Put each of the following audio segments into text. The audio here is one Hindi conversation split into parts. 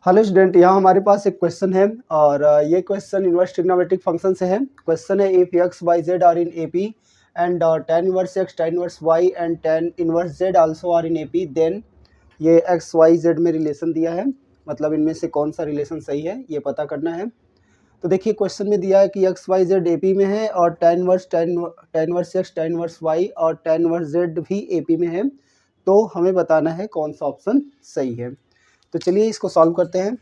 हेलो स्टूडेंट, यहाँ हमारे पास एक क्वेश्चन है और ये क्वेश्चन इनवर्स ट्रिग्नोमेट्रिक फंक्शन से है। क्वेश्चन है if x y z are in AP and tan inverse x tan inverse y and tan inverse z also are in AP, then ये एक्स वाई जेड में रिलेशन दिया है, मतलब इनमें से कौन सा रिलेशन सही है ये पता करना है। तो देखिए क्वेश्चन में दिया है कि एक्स वाई जेड एपी में है और tan inverse x tan inverse y और tan इनवर्स जेड भी एपी में है, तो हमें बताना है कौन सा ऑप्शन सही है। तो चलिए इसको सॉल्व करते हैं।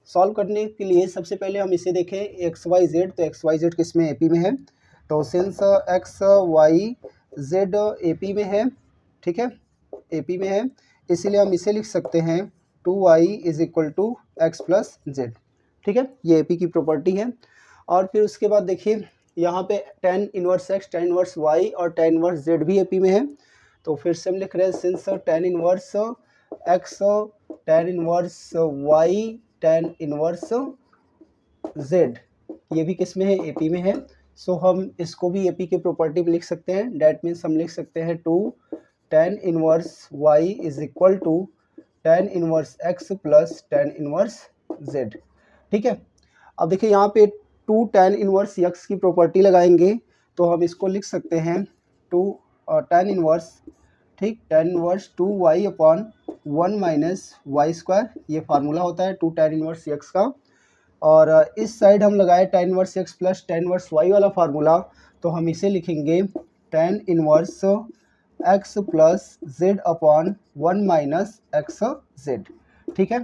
सॉल्व करने के लिए सबसे पहले हम इसे देखें एक्स वाई जेड, तो एक्स वाई जेड किस में एपी में है, तो since x y z AP में है, ठीक है, एपी में है, इसीलिए हम इसे लिख सकते हैं 2y is equal to x plus z, ठीक है, ये एपी की प्रॉपर्टी है। और फिर उसके बाद देखिए यहाँ पे tan inverse x tan inverse y और tan इनवर्स जेड भी एपी में है, तो फिर से हम लिख रहे हैं since tan inverse x tan inverse y tan inverse z ये भी किस में है, एपी में है। सो हम इसको भी एपी के प्रॉपर्टी पे लिख सकते हैं। डैट मीन्स हम लिख सकते हैं 2 tan inverse y is equal to tan inverse x plus tan inverse z, ठीक है। अब देखिए यहाँ पे 2 tan इनवर्स एक्स की प्रॉपर्टी लगाएंगे तो हम इसको लिख सकते हैं 2 tan इनवर्स, ठीक, tan inverse 2y upon 1 minus y square, ये फार्मूला होता है 2 tan इनवर्स एक्स का। और इस साइड हम लगाए tan inverse x plus tan inverse y वाला फार्मूला, तो हम इसे लिखेंगे tan inverse x plus z upon 1 minus x z, ठीक है।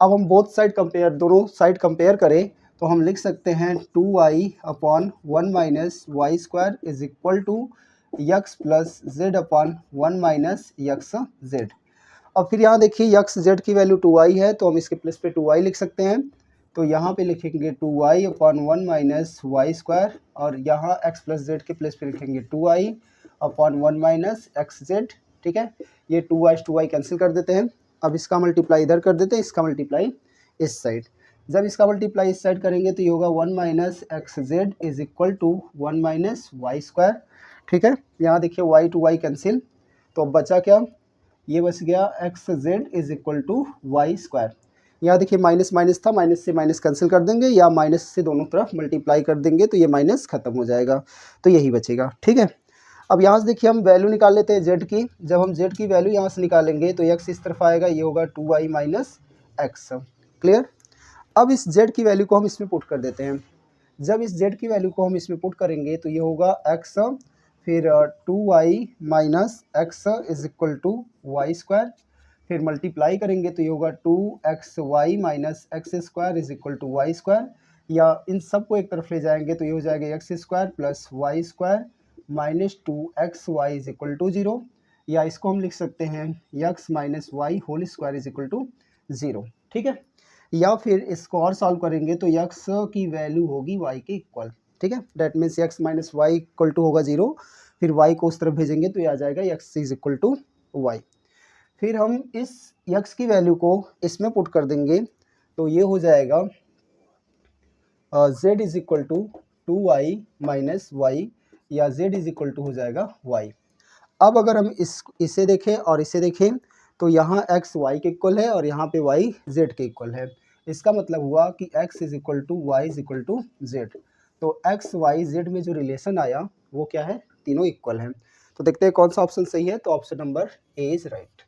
अब हम बोथ साइड कंपेयर, दोनों साइड कंपेयर करें तो हम लिख सकते हैं 2y upon 1 minus y square is equal to x plus z upon 1 minus x z. और फिर यहाँ देखिए यक्स जेड की वैल्यू 2y है, तो हम इसके प्लेस पे 2y लिख सकते हैं, तो यहाँ पे लिखेंगे 2y upon 1 minus y square, और यहाँ x प्लस जेड के प्लेस पे लिखेंगे 2y upon 1 minus x z, ठीक है। ये 2y कैंसिल कर देते हैं। अब इसका मल्टीप्लाई इधर कर देते हैं, इसका मल्टीप्लाई इस साइड। जब इसका मल्टीप्लाई इस साइड करेंगे तो ये होगा 1 minus x z is equal to 1 minus y square, ठीक है। यहाँ देखिए y टू y कैंसिल, तो अब बचा क्या, ये बच गया x z is equal to y square. यहाँ देखिए माइनस माइनस था, माइनस से माइनस कैंसिल कर देंगे या माइनस से दोनों तरफ मल्टीप्लाई कर देंगे तो ये माइनस खत्म हो जाएगा, तो यही बचेगा, ठीक है। अब यहाँ से देखिए हम वैल्यू निकाल लेते हैं जेड की। जब हम जेड की वैल्यू यहाँ से निकालेंगे तो एक्स इस तरफ आएगा, ये होगा 2y माइनस एक्स, क्लियर। अब इस जेड की वैल्यू को हम इसमें पुट कर देते हैं। जब इस जेड की वैल्यू को हम इसमें पुट करेंगे तो ये होगा एक्स, फिर 2y minus x is equal to y square, फिर मल्टीप्लाई करेंगे तो ये होगा 2xy minus x square is equal to y square, या इन सब को एक तरफ ले जाएंगे तो ये हो जाएगा x square plus y square minus 2xy is equal to 0, या इसको हम लिख सकते हैं x minus y whole square is equal to 0, ठीक है। या फिर इसको और सॉल्व करेंगे तो x की वैल्यू होगी y के इक्वल, ठीक है। That means x minus y equal to होगा 0, फिर y को उस तरफ भेजेंगे तो ये आ जाएगा x is equal to y. फिर हम इस x की वैल्यू को इसमें पुट कर देंगे तो ये हो जाएगा z is equal to 2y minus y, या z इज इक्वल टू हो जाएगा y। अब अगर हम इसे देखें और इसे देखें तो यहाँ x y के इक्वल है और यहाँ पे y z के इक्वल है। इसका मतलब हुआ कि x is equal to y is equal to z, तो x y z में जो रिलेशन आया वो क्या है, तीनों इक्वल हैं। तो देखते हैं कौन सा ऑप्शन सही है, तो option number A is right.